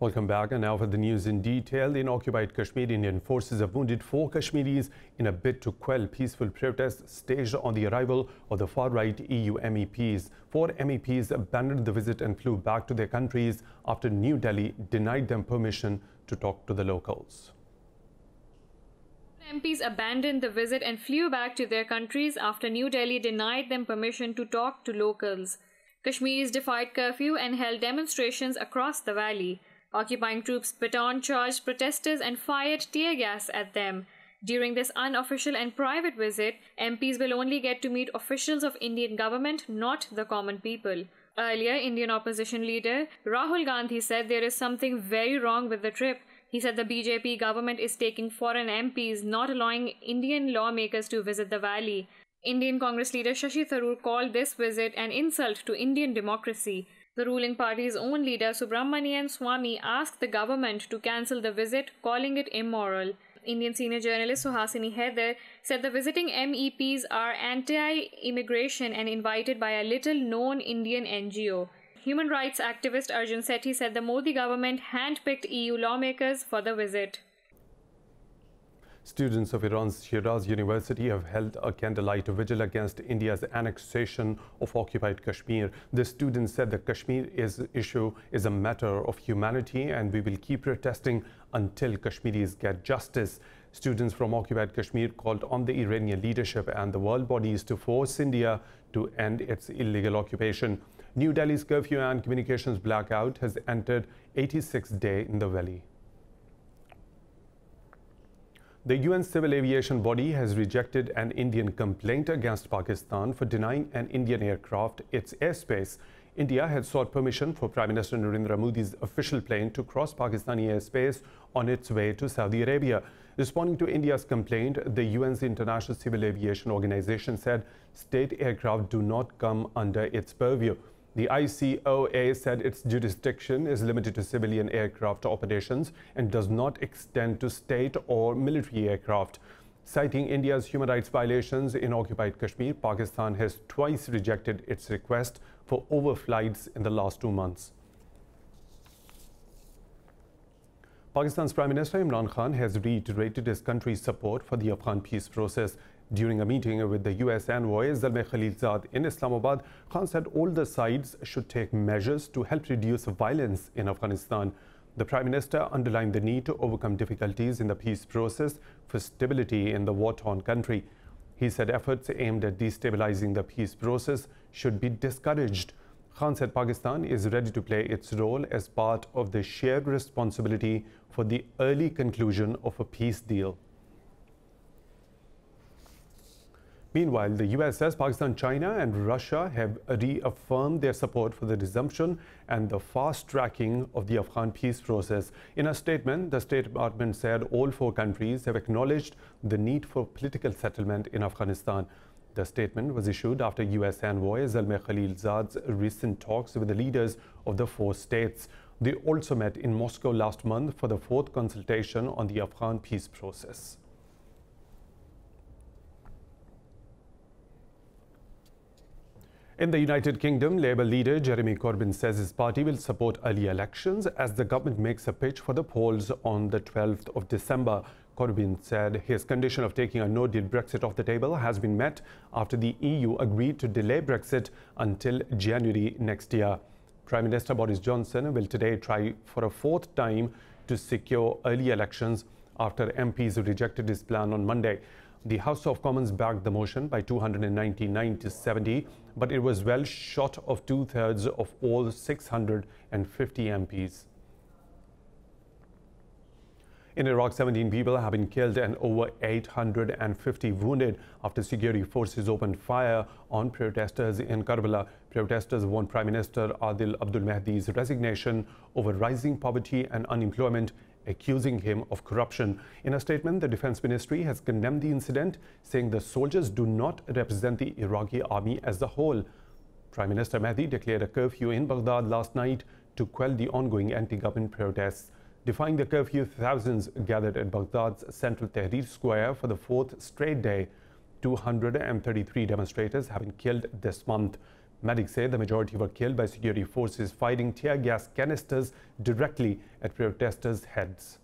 Welcome back. And now for the news in detail. In occupied Kashmir, Indian forces have wounded 4 Kashmiris in a bid to quell peaceful protests staged on the arrival of the far-right EU MEPs. 4 MEPs abandoned the visit and flew back to their countries after New Delhi denied them permission to talk to the locals. MPs abandoned the visit and flew back to their countries after New Delhi denied them permission to talk to locals. Kashmiris defied curfew and held demonstrations across the valley. Occupying troops baton-charged protesters and fired tear gas at them. During this unofficial and private visit, MPs will only get to meet officials of Indian government, not the common people. Earlier, Indian opposition leader Rahul Gandhi said there is something very wrong with the trip. He said the BJP government is taking foreign MPs, not allowing Indian lawmakers to visit the valley. Indian Congress leader Shashi Tharoor called this visit an insult to Indian democracy. The ruling party's own leader Subramanian Swamy asked the government to cancel the visit, calling it immoral. Indian senior journalist Suhasini Haider said the visiting MEPs are anti-immigration and invited by a little-known Indian NGO. Human rights activist Arjun Sethi said the Modi government handpicked EU lawmakers for the visit. Students of Iran's Shiraz University have held a candlelight vigil against India's annexation of occupied Kashmir. The students said the Kashmir issue is a matter of humanity and we will keep protesting until Kashmiris get justice. Students from occupied Kashmir called on the Iranian leadership and the world bodies to force India to end its illegal occupation. New Delhi's curfew and communications blackout has entered 86th day in the valley. The UN Civil Aviation Body has rejected an Indian complaint against Pakistan for denying an Indian aircraft its airspace. India had sought permission for Prime Minister Narendra Modi's official plane to cross Pakistani airspace on its way to Saudi Arabia. Responding to India's complaint, the UN's International Civil Aviation Organization said state aircraft do not come under its purview. The ICOA said its jurisdiction is limited to civilian aircraft operations and does not extend to state or military aircraft. Citing India's human rights violations in occupied Kashmir, Pakistan has twice rejected its request for overflights in the last 2 months. Pakistan's Prime Minister Imran Khan has reiterated his country's support for the Afghan peace process. During a meeting with the US envoy Zalmay Khalilzad in Islamabad, Khan said all the sides should take measures to help reduce violence in Afghanistan. The Prime Minister underlined the need to overcome difficulties in the peace process for stability in the war-torn country. He said efforts aimed at destabilizing the peace process should be discouraged. Khan said Pakistan is ready to play its role as part of the shared responsibility for the early conclusion of a peace deal. Meanwhile, the US says Pakistan, China and Russia have reaffirmed their support for the resumption and the fast-tracking of the Afghan peace process. In a statement, the State Department said all 4 countries have acknowledged the need for political settlement in Afghanistan. The statement was issued after US envoy Zalmay Khalilzad's recent talks with the leaders of the 4 states. They also met in Moscow last month for the 4th consultation on the Afghan peace process. In the United Kingdom, Labour leader Jeremy Corbyn says his party will support early elections as the government makes a pitch for the polls on the 12th of December. Corbyn said his condition of taking a no-deal Brexit off the table has been met after the EU agreed to delay Brexit until January next year. Prime Minister Boris Johnson will today try for a 4th time to secure early elections after MPs rejected his plan on Monday. The House of Commons backed the motion by 299 to 70, but it was well short of 2/3 of all 650 MPs. In Iraq, 17 people have been killed and over 850 wounded after security forces opened fire on protesters in Karbala. Protesters want Prime Minister Adel Abdul-Mahdi's resignation over rising poverty and unemployment, accusing him of corruption. In a statement, the Defense Ministry has condemned the incident, saying the soldiers do not represent the Iraqi army as a whole. Prime Minister Mahdi declared a curfew in Baghdad last night to quell the ongoing anti-government protests. Defying the curfew, thousands gathered at Baghdad's central Tahrir Square for the 4th straight day. 233 demonstrators have been killed this month. Medics say the majority were killed by security forces firing tear gas canisters directly at protesters' heads.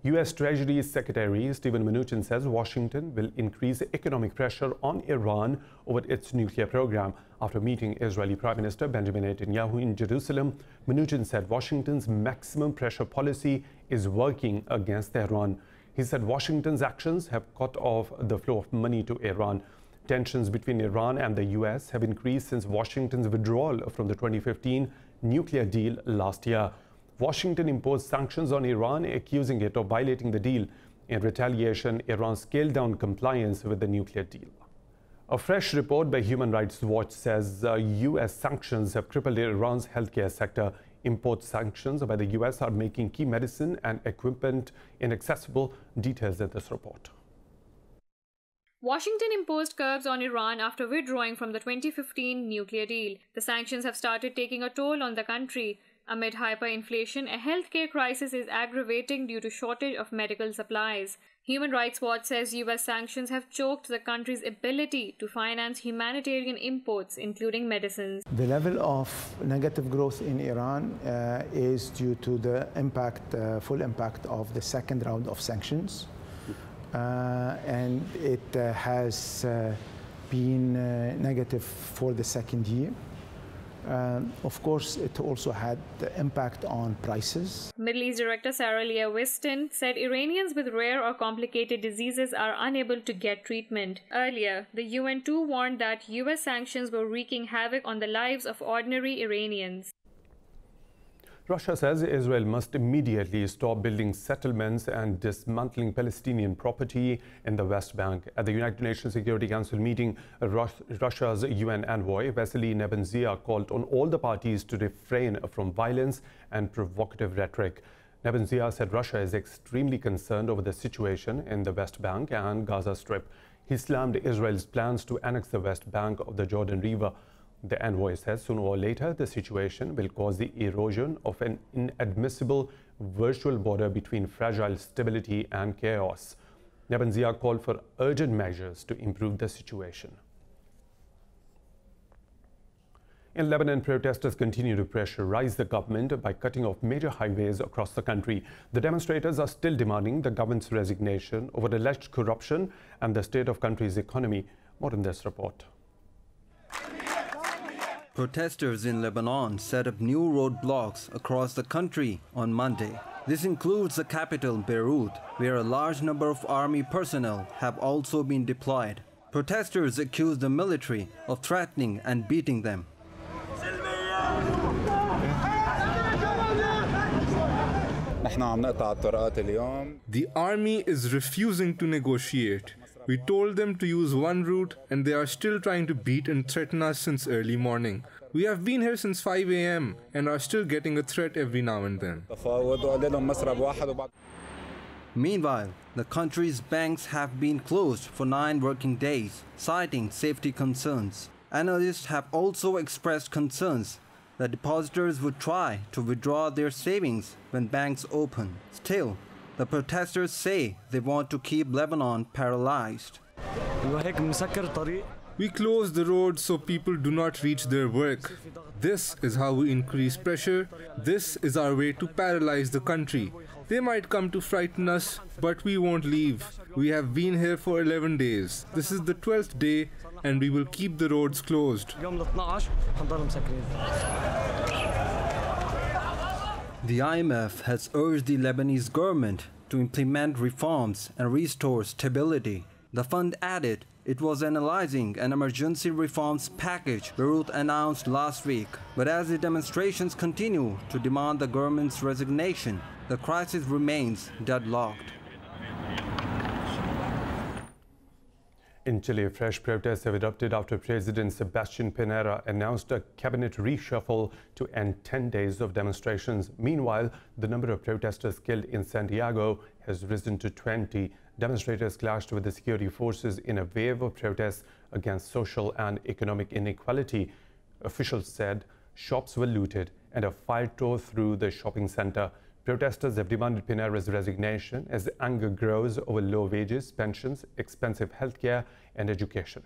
U.S. Treasury Secretary Steven Mnuchin says Washington will increase economic pressure on Iran over its nuclear program. After meeting Israeli Prime Minister Benjamin Netanyahu in Jerusalem, Mnuchin said Washington's maximum pressure policy is working against Tehran. He said Washington's actions have cut off the flow of money to Iran. Tensions between Iran and the U.S. have increased since Washington's withdrawal from the 2015 nuclear deal last year. Washington imposed sanctions on Iran, accusing it of violating the deal. In retaliation, Iran scaled down compliance with the nuclear deal. A fresh report by Human Rights Watch says U.S. sanctions have crippled Iran's healthcare sector. Import sanctions by the U.S. are making key medicine and equipment inaccessible. Details in this report. Washington imposed curbs on Iran after withdrawing from the 2015 nuclear deal. The sanctions have started taking a toll on the country. Amid hyperinflation, a healthcare crisis is aggravating due to shortage of medical supplies. Human Rights Watch says U.S. sanctions have choked the country's ability to finance humanitarian imports, including medicines. The level of negative growth in Iran is due to the full impact of the second round of sanctions. And it has been negative for the second year. Of course, it also had the impact on prices. Middle East Director Sarah Leah Whiston said Iranians with rare or complicated diseases are unable to get treatment. Earlier, the UN too warned that U.S. sanctions were wreaking havoc on the lives of ordinary Iranians. Russia says Israel must immediately stop building settlements and dismantling Palestinian property in the West Bank. At the United Nations Security Council meeting, Russia's UN envoy Vasily Nebenzia called on all the parties to refrain from violence and provocative rhetoric. Nebenzia said Russia is extremely concerned over the situation in the West Bank and Gaza Strip. He slammed Israel's plans to annex the West Bank of the Jordan River. The envoy says sooner or later the situation will cause the erosion of an inadmissible virtual border between fragile stability and chaos. Nebenzia called for urgent measures to improve the situation. In Lebanon, protesters continue to pressurize the government by cutting off major highways across the country. The demonstrators are still demanding the government's resignation over alleged corruption and the state of country's economy. More in this report. Protesters in Lebanon set up new roadblocks across the country on Monday. This includes the capital, Beirut, where a large number of army personnel have also been deployed. Protesters accuse the military of threatening and beating them. The army is refusing to negotiate. We told them to use one route and they are still trying to beat and threaten us since early morning. We have been here since 5 a.m. and are still getting a threat every now and then. Meanwhile, the country's banks have been closed for 9 working days, citing safety concerns. Analysts have also expressed concerns that depositors would try to withdraw their savings when banks open. Still, the protesters say they want to keep Lebanon paralyzed. We close the roads so people do not reach their work. This is how we increase pressure. This is our way to paralyze the country. They might come to frighten us, but we won't leave. We have been here for 11 days. This is the 12th day, and we will keep the roads closed. The IMF has urged the Lebanese government to implement reforms and restore stability. The fund added it was analyzing an emergency reforms package Beirut announced last week. But as the demonstrations continue to demand the government's resignation, the crisis remains deadlocked. In Chile, fresh protests have erupted after President Sebastián Piñera announced a cabinet reshuffle to end 10 days of demonstrations. Meanwhile, the number of protesters killed in Santiago has risen to 20. Demonstrators clashed with the security forces in a wave of protests against social and economic inequality. Officials said shops were looted and a fire tore through the shopping center. Protesters have demanded Piñera's resignation as anger grows over low wages, pensions, expensive healthcare, and education.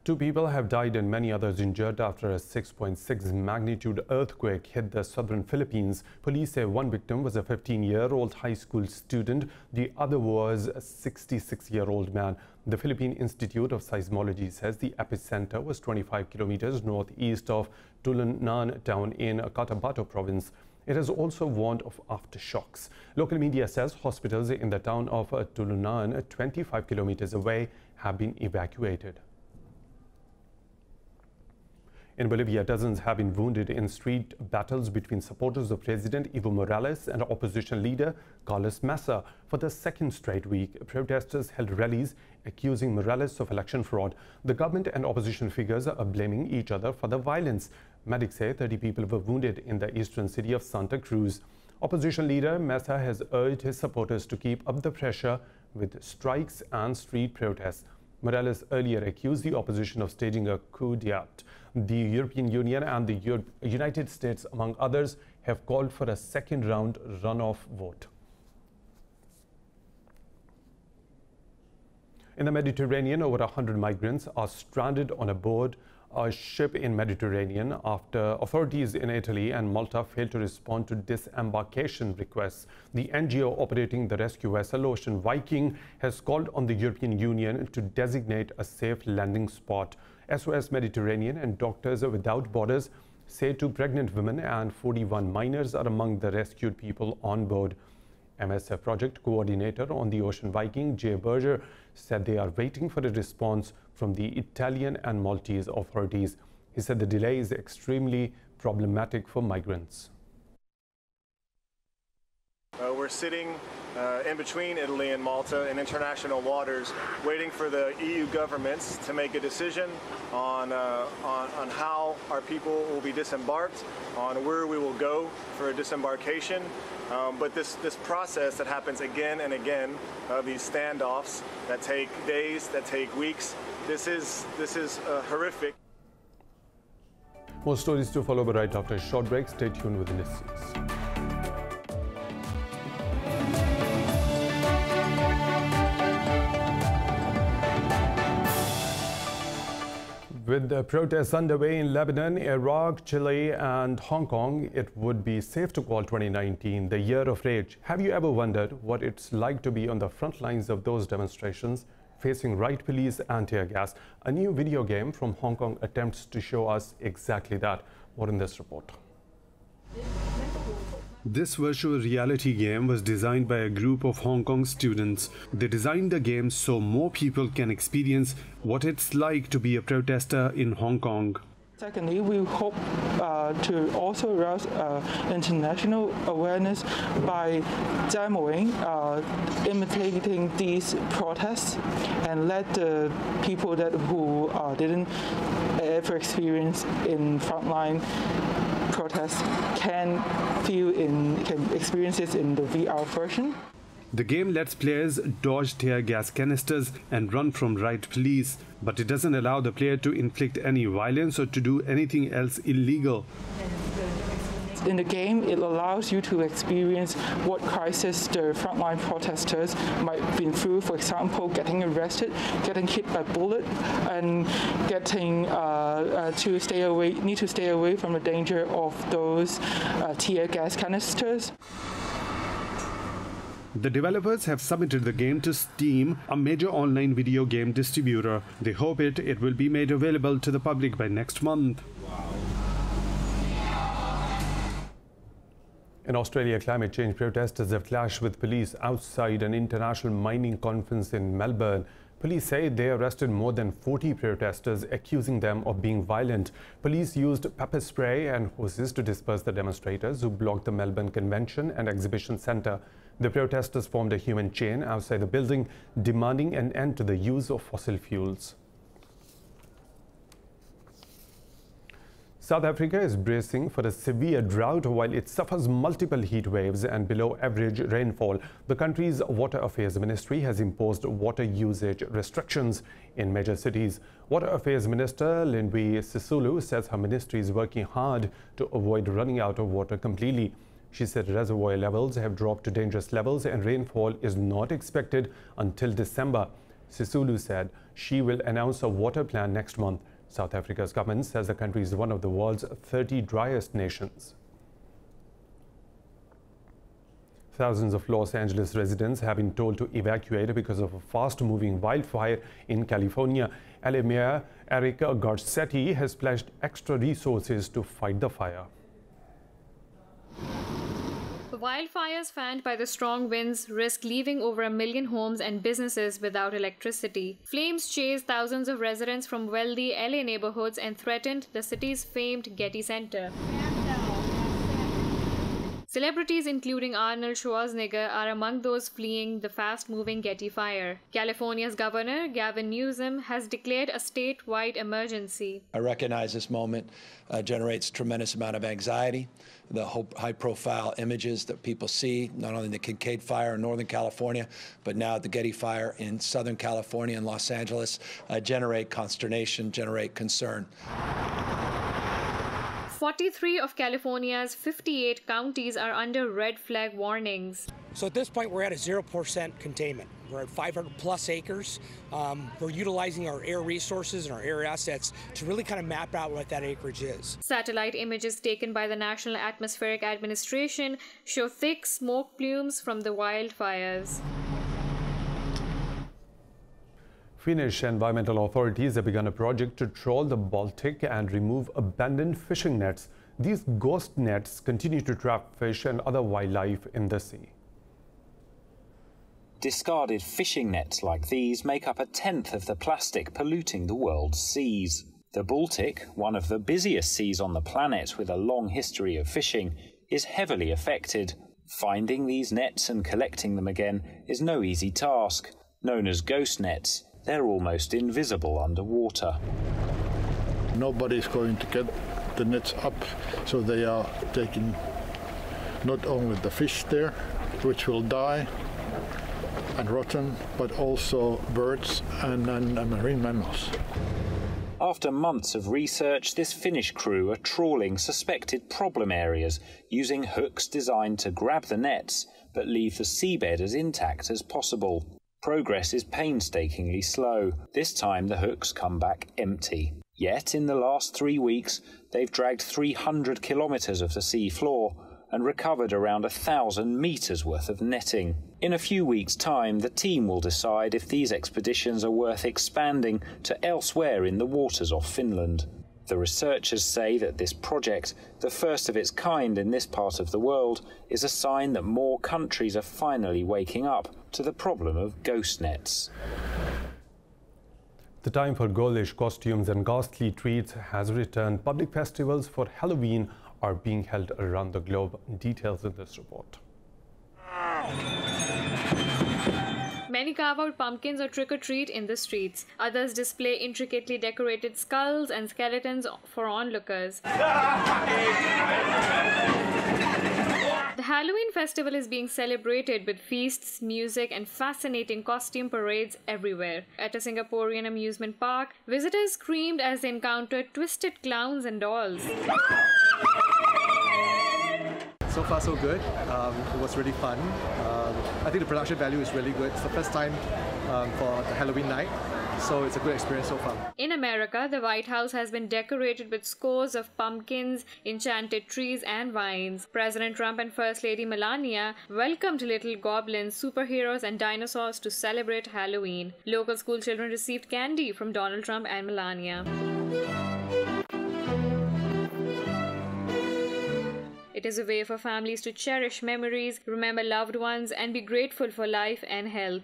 2 people have died and many others injured after a 6.6 magnitude earthquake hit the southern Philippines. Police say one victim was a 15-year-old high school student. The other was a 66-year-old man. The Philippine Institute of Seismology says the epicenter was 25 kilometers northeast of Tulunan town in Cotabato province. It has also warned of aftershocks. Local media says hospitals in the town of Tulunan, 25 kilometers away, have been evacuated. In Bolivia, dozens have been wounded in street battles between supporters of President Evo Morales and opposition leader Carlos Massa. For the second straight week, protesters held rallies accusing Morales of election fraud. The government and opposition figures are blaming each other for the violence. Medics say 30 people were wounded in the eastern city of Santa Cruz. Opposition leader Massa has urged his supporters to keep up the pressure with strikes and street protests. Morales earlier accused the opposition of staging a coup d'etat. The European Union and the United States, among others, have called for a second-round runoff vote. In the Mediterranean, over 100 migrants are stranded on board a ship in Mediterranean after authorities in Italy and Malta failed to respond to disembarkation requests. The NGO operating the rescue vessel Ocean Viking has called on the European Union to designate a safe landing spot. SOS Mediterranean and Doctors Without Borders say 2 pregnant women and 41 minors are among the rescued people on board. MSF project coordinator on the Ocean Viking, Jay Berger, said they are waiting for a response from the Italian and Maltese authorities. He said the delay is extremely problematic for migrants. We're sitting in between Italy and Malta in international waters, waiting for the EU governments to make a decision on how our people will be disembarked, on where we will go for a disembarkation. But this process that happens again and again, these standoffs that take days, that take weeks, this is horrific. More stories to follow, but right after a short break. Stay tuned with Indus News. With the protests underway in Lebanon, Iraq, Chile and Hong Kong, it would be safe to call 2019 the year of rage. Have you ever wondered what it's like to be on the front lines of those demonstrations, facing riot police and tear gas? A new video game from Hong Kong attempts to show us exactly that. More in this report. This virtual reality game was designed by a group of Hong Kong students. They designed the game so more people can experience what it's like to be a protester in Hong Kong. Secondly, we hope to also raise international awareness by demoing, imitating these protests, and let the people who didn't ever experience in frontline protests can experience this in the VR version. The game lets players dodge tear gas canisters and run from riot police, but it doesn't allow the player to inflict any violence or to do anything else illegal. In the game, it allows you to experience what crisis the frontline protesters might have been through. For example, getting arrested, getting hit by a bullet, and getting need to stay away from the danger of those tear gas canisters. The developers have submitted the game to Steam, a major online video game distributor. They hope it will be made available to the public by next month. In Australia, climate change protesters have clashed with police outside an international mining conference in Melbourne. Police say they arrested more than 40 protesters, accusing them of being violent. Police used pepper spray and hoses to disperse the demonstrators who blocked the Melbourne Convention and Exhibition Centre. The protesters formed a human chain outside the building, demanding an end to the use of fossil fuels. South Africa is bracing for a severe drought while it suffers multiple heat waves and below average rainfall. The country's Water Affairs Ministry has imposed water usage restrictions in major cities. Water Affairs Minister Lindwi Sisulu says her ministry is working hard to avoid running out of water completely. She said reservoir levels have dropped to dangerous levels and rainfall is not expected until December. Sisulu said she will announce a water plan next month. South Africa's government says the country is one of the world's 30 driest nations. Thousands of Los Angeles residents have been told to evacuate because of a fast-moving wildfire in California. LA Mayor Eric Garcetti has pledged extra resources to fight the fire. The wildfires fanned by the strong winds risk leaving over 1 million homes and businesses without electricity. Flames chased thousands of residents from wealthy LA neighborhoods and threatened the city's famed Getty Center. Celebrities including Arnold Schwarzenegger are among those fleeing the fast-moving Getty fire. California's Governor Gavin Newsom has declared a statewide emergency. I recognize this moment generates a tremendous amount of anxiety. The high-profile images that people see, not only the Kincaid fire in Northern California, but now the Getty fire in Southern California and Los Angeles, generate consternation, generate concern. 43 of California's 58 counties are under red flag warnings. So at this point, we're at a 0% containment. We're at 500 plus acres. We're utilizing our air resources and our air assets to really kind of map out what that acreage is. Satellite images taken by the National Atmospheric Administration show thick smoke plumes from the wildfires. Finnish environmental authorities have begun a project to trawl the Baltic and remove abandoned fishing nets. These ghost nets continue to trap fish and other wildlife in the sea. Discarded fishing nets like these make up 1/10 of the plastic polluting the world's seas. The Baltic, one of the busiest seas on the planet with a long history of fishing, is heavily affected. Finding these nets and collecting them again is no easy task. Known as ghost nets, they're almost invisible underwater. Nobody's going to get the nets up, so they are taking not only the fish there, which will die and rotten, but also birds and marine mammals. After months of research, this Finnish crew are trawling suspected problem areas using hooks designed to grab the nets but leave the seabed as intact as possible. Progress is painstakingly slow. This time the hooks come back empty. Yet in the last 3 weeks they've dragged 300 kilometres of the sea floor and recovered around 1,000 metres worth of netting. In a few weeks' time the team will decide if these expeditions are worth expanding to elsewhere in the waters off Finland. The researchers say that this project, the first of its kind in this part of the world, is a sign that more countries are finally waking up to the problem of ghost nets. The time for ghoulish costumes and ghastly treats has returned. Public festivals for Halloween are being held around the globe. Details in this report. Many carve out pumpkins or trick-or-treat in the streets. Others display intricately decorated skulls and skeletons for onlookers. The Halloween festival is being celebrated with feasts, music, and fascinating costume parades everywhere. At a Singaporean amusement park, visitors screamed as they encountered twisted clowns and dolls. So far, so good. It was really fun. I think the production value is really good. It's the first time for the Halloween night, so it's a good experience so far. In America, the White House has been decorated with scores of pumpkins, enchanted trees, and vines. President Trump and First Lady Melania welcomed little goblins, superheroes, and dinosaurs to celebrate Halloween. Local school children received candy from Donald Trump and Melania. It is a way for families to cherish memories, remember loved ones, and be grateful for life and health.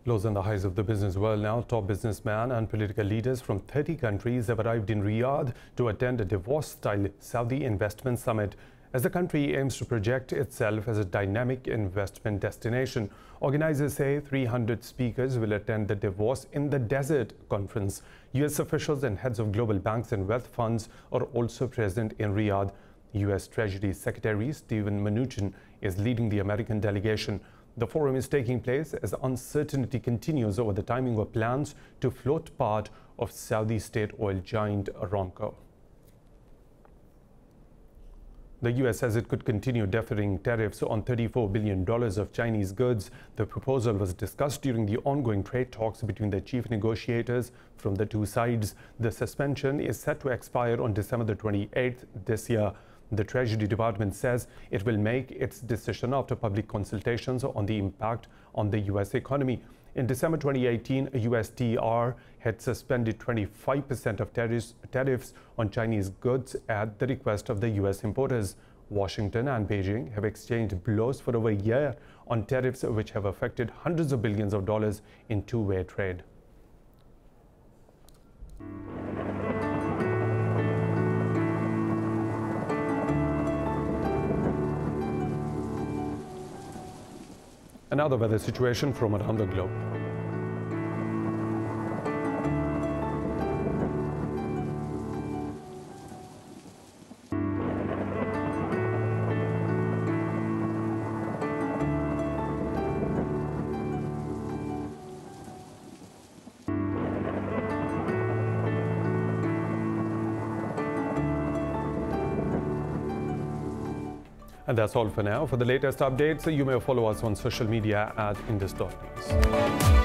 Lows and the highs of the business world now. Top businessmen and political leaders from 30 countries have arrived in Riyadh to attend a Davos-style Saudi investment summit, as the country aims to project itself as a dynamic investment destination. Organizers say 300 speakers will attend the Davos in the Desert conference. US officials and heads of global banks and wealth funds are also present in Riyadh. US Treasury Secretary Steven Mnuchin is leading the American delegation. The forum is taking place as uncertainty continues over the timing of plans to float part of Saudi state oil giant Aramco. The U.S. says it could continue deferring tariffs on $34 billion of Chinese goods. The proposal was discussed during the ongoing trade talks between the chief negotiators from the two sides. The suspension is set to expire on December the 28th this year. The Treasury Department says it will make its decision after public consultations on the impact on the U.S. economy. In December 2018, USTR had suspended 25% of tariffs on Chinese goods at the request of the U.S. importers. Washington and Beijing have exchanged blows for over a year on tariffs which have affected hundreds of billions of dollars in two-way trade. Another weather situation from around the globe. And that's all for now. For the latest updates, you may follow us on social media at Indus.news.